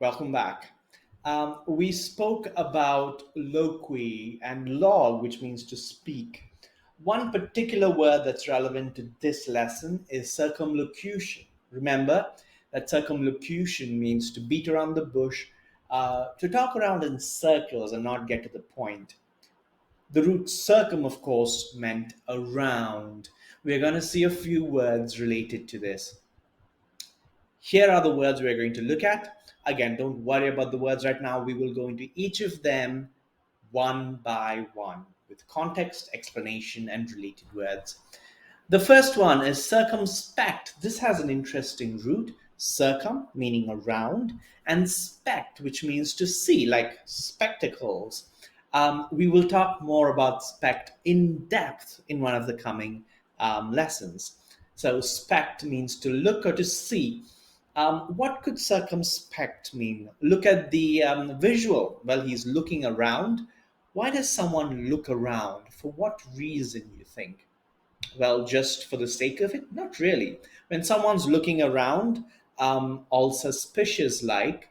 Welcome back. We spoke about loqui and log, which means to speak. One particular word that's relevant to this lesson is circumlocution. Remember that circumlocution means to beat around the bush, to talk around in circles and not get to the point. The root circum, of course, meant around. We're going to see a few words related to this. Here are the words we're going to look at. Again, don't worry about the words right now. We will go into each of them one by one with context, explanation, and related words. The first one is circumspect. This has an interesting root. Circum, meaning around, and spect, which means to see, like spectacles. We will talk more about spect in depth in one of the coming lessons. So, spect means to look or to see. What could circumspect mean? Look at the visual. Well, he's looking around. Why does someone look around? For what reason, you think? Well, just for the sake of it? Not really. When someone's looking around, all suspicious like,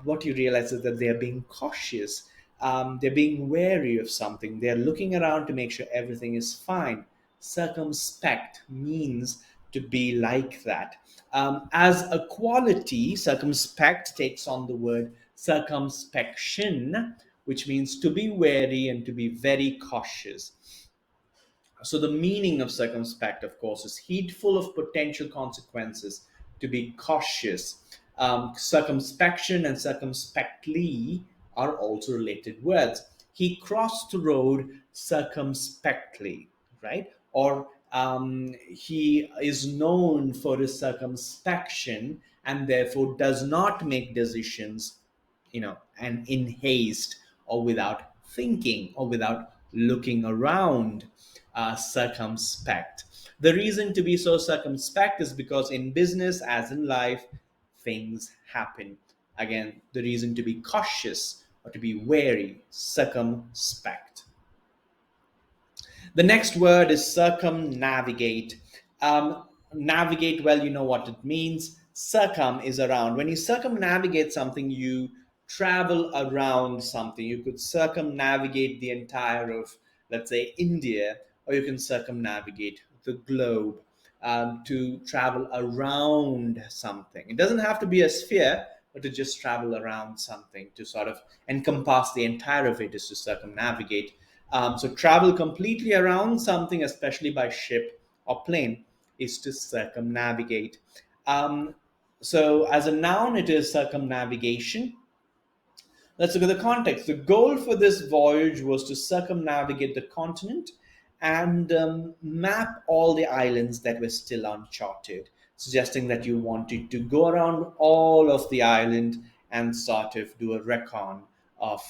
what you realize is that they're being cautious. They're being wary of something. They're looking around to make sure everything is fine. Circumspect means to be like that. As a quality, circumspect takes on the word circumspection, which means to be wary and to be very cautious. So, the meaning of circumspect, of course, is heedful of potential consequences, to be cautious. Circumspection and circumspectly are also related words. He crossed the road circumspectly, right? Or he is known for his circumspection and therefore does not make decisions, and in haste or without thinking or without looking around. Circumspect. The reason to be so circumspect is because in business, as in life, things happen. Again, the reason to be cautious or to be wary, circumspect. The next word is circumnavigate. Navigate, well, you know what it means. Circum is around. When you circumnavigate something, you travel around something. You could circumnavigate the entire of, let's say, India, or you can circumnavigate the globe, to travel around something. It doesn't have to be a sphere, but to just travel around something, to sort of encompass the entire of it is to circumnavigate. So travel completely around something, especially by ship or plane, is to circumnavigate. Um, so as a noun, it is circumnavigation. Let's look at the context. The goal for this voyage was to circumnavigate the continent and map all the islands that were still uncharted, suggesting that you wanted to go around all of the island and sort of do a recon of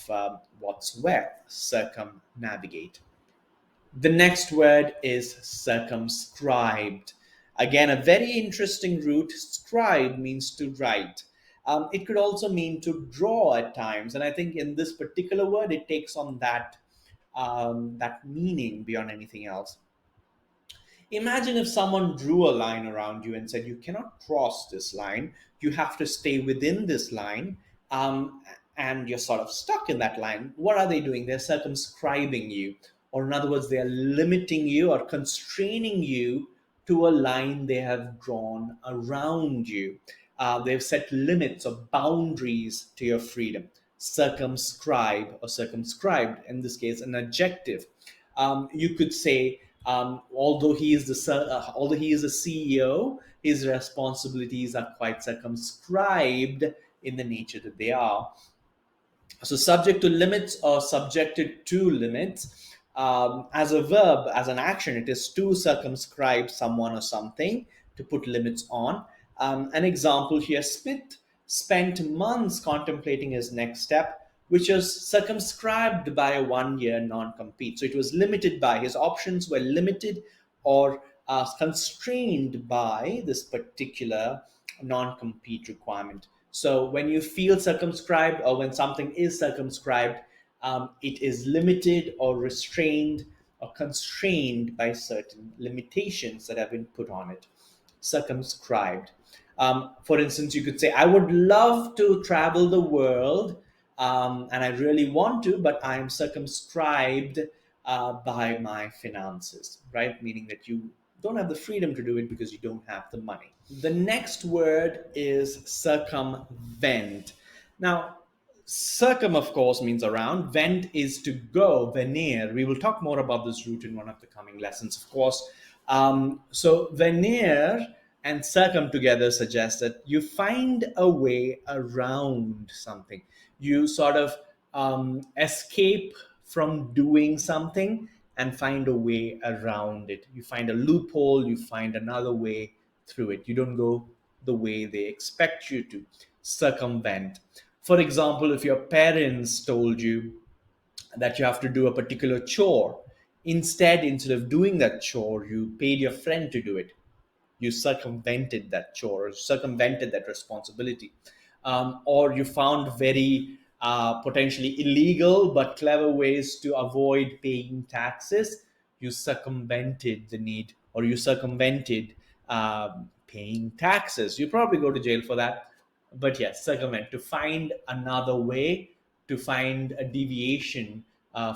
what's where, circumnavigate. The next word is circumscribed. Again, a very interesting root. Scribe means to write. It could also mean to draw at times, and I think in this particular word, it takes on that meaning beyond anything else. Imagine if someone drew a line around you and said, "You cannot cross this line. You have to stay within this line." And you're sort of stuck in that line. What are they doing? They're circumscribing you. Or, in other words, they're limiting you or constraining you to a line they have drawn around you. They've set limits or boundaries to your freedom. Circumscribe or circumscribed, in this case, an adjective. You could say, although he is a CEO, his responsibilities are quite circumscribed in the nature that they are. So, subject to limits or subjected to limits. As a verb, as an action, it is to circumscribe someone or something, to put limits on. An example here: Smith spent months contemplating his next step, which was circumscribed by a 1 year non compete. So, it was limited by, his options were limited or constrained by this particular non compete requirement. So when you feel circumscribed or when something is circumscribed, it is limited or restrained or constrained by certain limitations that have been put on it. Circumscribed. For instance, you could say, I would love to travel the world, and I really want to, but I'm circumscribed by my finances, right? Meaning that you don't have the freedom to do it because you don't have the money. The next word is circumvent. Now, circum, of course, means around. Vent is to go, venir. We will talk more about this root in one of the coming lessons, of course. So, venir and circum together suggest that you find a way around something. You sort of escape from doing something and find a way around it. You find a loophole, you find another way through it. You don't go the way they expect you to. Circumvent. For example, if your parents told you that you have to do a particular chore, instead of doing that chore, you paid your friend to do it. You circumvented that chore, or circumvented that responsibility. Or you found very potentially illegal but clever ways to avoid paying taxes. You circumvented the need, or you circumvented paying taxes. You probably go to jail for that. But yes, circumvent, to find another way, to find a deviation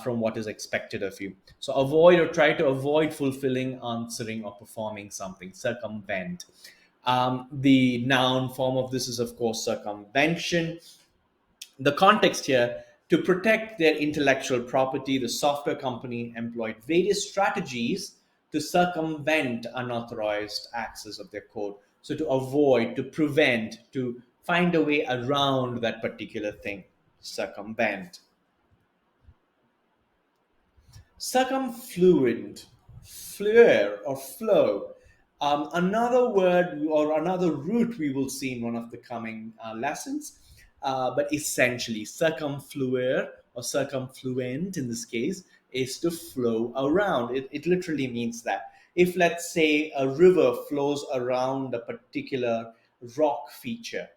from what is expected of you. So avoid, or try to avoid fulfilling, answering, or performing something. Circumvent. The noun form of this is, of course, circumvention. The context here: to protect their intellectual property, the software company employed various strategies to circumvent unauthorized access of their code. So, to avoid, to prevent, to find a way around that particular thing. Circumvent. Circumfluent, fluer or flow. Another word or another root we will see in one of the coming lessons, but essentially circumfluer or circumfluent in this case is to flow around. It literally means that. If, let's say, a river flows around a particular rock feature,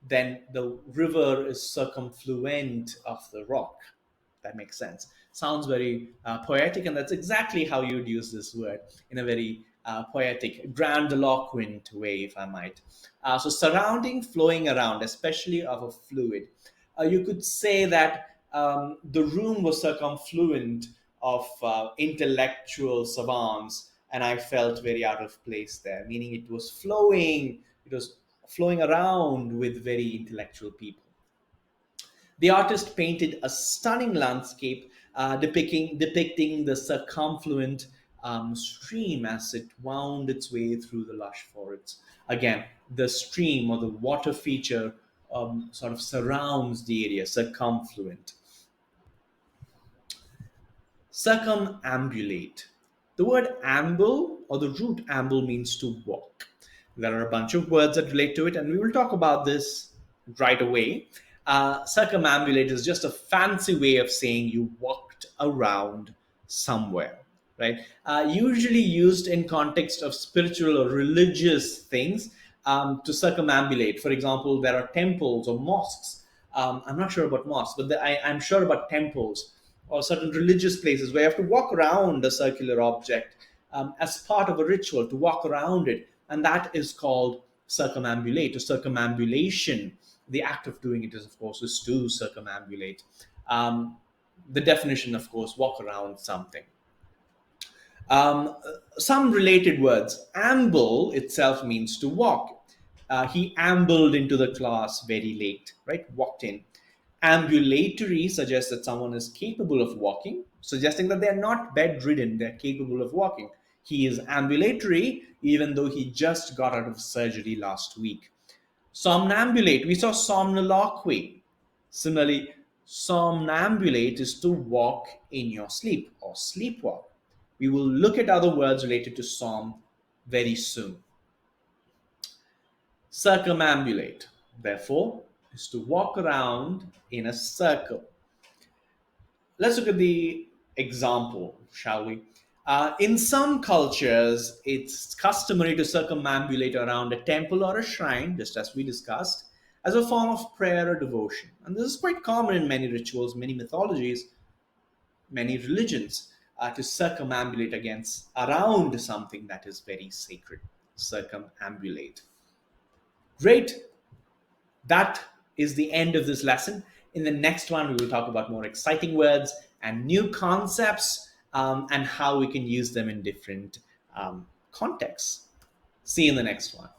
then the river is circumfluent of the rock. That makes sense. Sounds very poetic, and that's exactly how you'd use this word, in a very poetic, grandiloquent way, if I might. So, surrounding, flowing around, especially of a fluid. You could say that the room was circumfluent of intellectual savants, and I felt very out of place there, meaning it was flowing around with very intellectual people. The artist painted a stunning landscape depicting the circumfluent stream as it wound its way through the lush forests. Again, the stream or the water feature sort of surrounds the area, circumfluent. Circumambulate. The word amble, or the root amble, means to walk. There are a bunch of words that relate to it, and we will talk about this right away. Circumambulate is just a fancy way of saying you walked around somewhere, right? Usually used in context of spiritual or religious things, to circumambulate. For example, there are temples or mosques. I'm not sure about mosques, but I'm sure about temples or certain religious places where you have to walk around a circular object as part of a ritual, to walk around it. And that is called circumambulate or circumambulation. The act of doing it is, of course, is to circumambulate. Um, the definition, of course, walk around something. Um, some related words. Amble itself means to walk. He ambled into the class very late, right? Walked in. Ambulatory suggests that someone is capable of walking, suggesting that they're not bedridden, they're capable of walking. He is ambulatory, even though he just got out of surgery last week. Somnambulate, we saw somnoloquy. Similarly, somnambulate is to walk in your sleep or sleepwalk. We will look at other words related to som very soon. Circumambulate, therefore, is to walk around in a circle. Let's look at the example, shall we? In some cultures, it's customary to circumambulate around a temple or a shrine, just as we discussed, as a form of prayer or devotion. And this is quite common in many rituals, many mythologies, many religions, to circumambulate against around something that is very sacred. Circumambulate. Great. That is the end of this lesson. In the next one, we will talk about more exciting words and new concepts, and how we can use them in different contexts. See you in the next one.